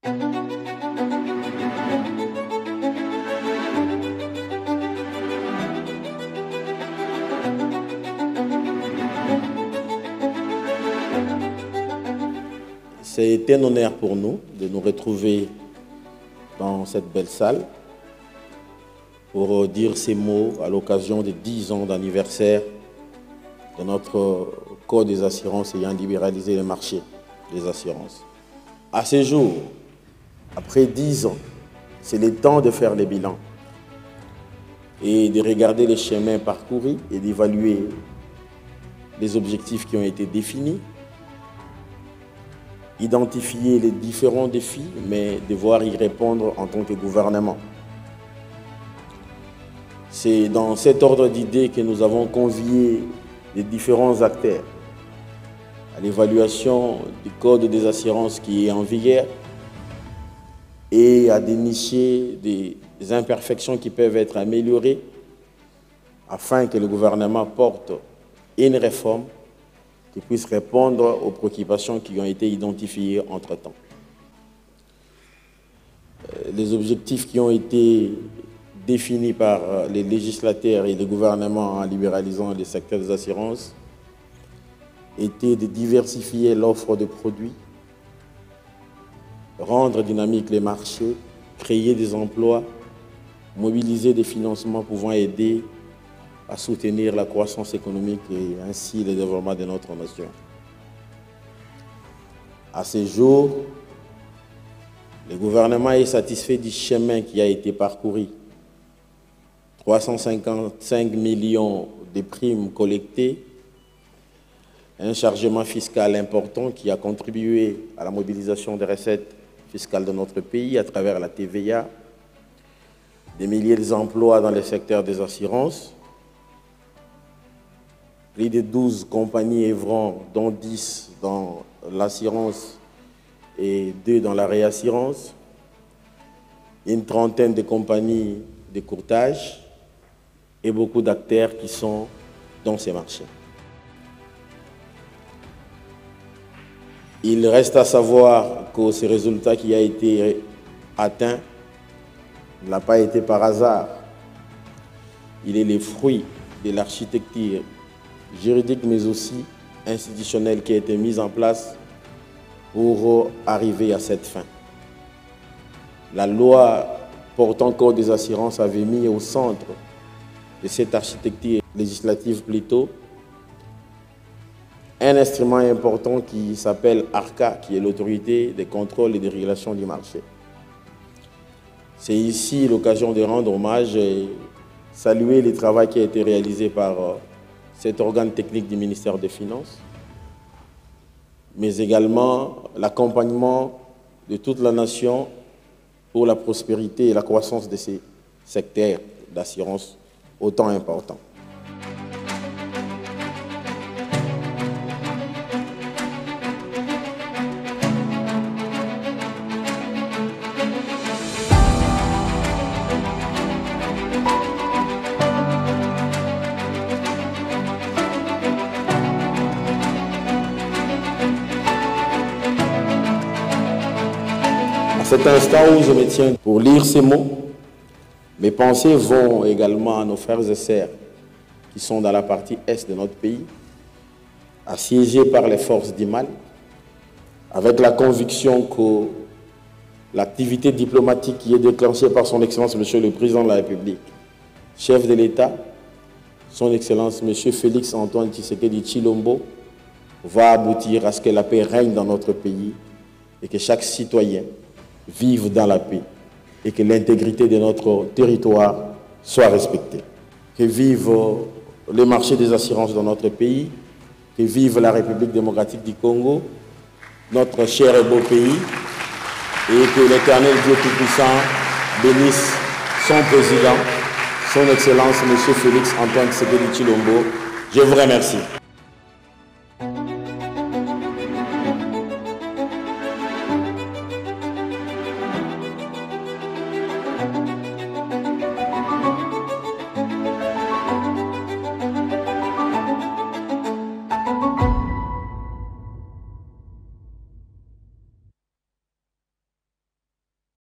C'est un honneur pour nous de nous retrouver dans cette belle salle pour dire ces mots à l'occasion des 10 ans d'anniversaire de notre Code des assurances ayant libéralisé le marché des assurances. À ce jour, après 10 ans, c'est le temps de faire les bilans et de regarder les chemins parcourus et d'évaluer les objectifs qui ont été définis, identifier les différents défis, mais devoir y répondre en tant que gouvernement. C'est dans cet ordre d'idées que nous avons convié les différents acteurs à l'évaluation du Code des assurances qui est en vigueur et à dénicher des imperfections qui peuvent être améliorées afin que le gouvernement porte une réforme qui puisse répondre aux préoccupations qui ont été identifiées entre-temps. Les objectifs qui ont été définis par les législateurs et le gouvernement en libéralisant le secteur des assurances étaient de diversifier l'offre de produits, rendre dynamique les marchés, créer des emplois, mobiliser des financements pouvant aider à soutenir la croissance économique et ainsi le développement de notre nation. À ce jour, le gouvernement est satisfait du chemin qui a été parcouru. 355 millions de primes collectées, un chargement fiscal important qui a contribué à la mobilisation des recettes fiscales de notre pays à travers la TVA, des milliers d'emplois dans le secteur des assurances, plus de 12 compagnies œuvrant, dont 10 dans l'assurance et 2 dans la réassurance, une trentaine de compagnies de courtage et beaucoup d'acteurs qui sont dans ces marchés. Il reste à savoir que ce résultat qui a été atteint n'a pas été par hasard. Il est le fruit de l'architecture juridique mais aussi institutionnelle qui a été mise en place pour arriver à cette fin. La loi portant Code des assurances avait mis au centre de cette architecture législative plutôt un instrument important qui s'appelle ARCA, qui est l'autorité de contrôle et de régulation du marché. C'est ici l'occasion de rendre hommage et saluer le travail qui a été réalisé par cet organe technique du ministère des Finances, mais également l'accompagnement de toute la nation pour la prospérité et la croissance de ces secteurs d'assurance autant importants. À cet instant où je me tiens pour lire ces mots, mes pensées vont également à nos frères et sœurs qui sont dans la partie est de notre pays, assiégés par les forces du mal, avec la conviction que l'activité diplomatique qui est déclenchée par son Excellence Monsieur le Président de la République, chef de l'État, son Excellence Monsieur Félix Antoine Tshisekedi Tshilombo, va aboutir à ce que la paix règne dans notre pays et que chaque citoyen vive dans la paix et que l'intégrité de notre territoire soit respectée. Que vive le marché des assurances dans notre pays, que vive la République démocratique du Congo, notre cher et beau pays, et que l'Éternel Dieu Tout-Puissant bénisse son président, son Excellence M. Félix Antoine Tshisekedi Tshilombo. Je vous remercie.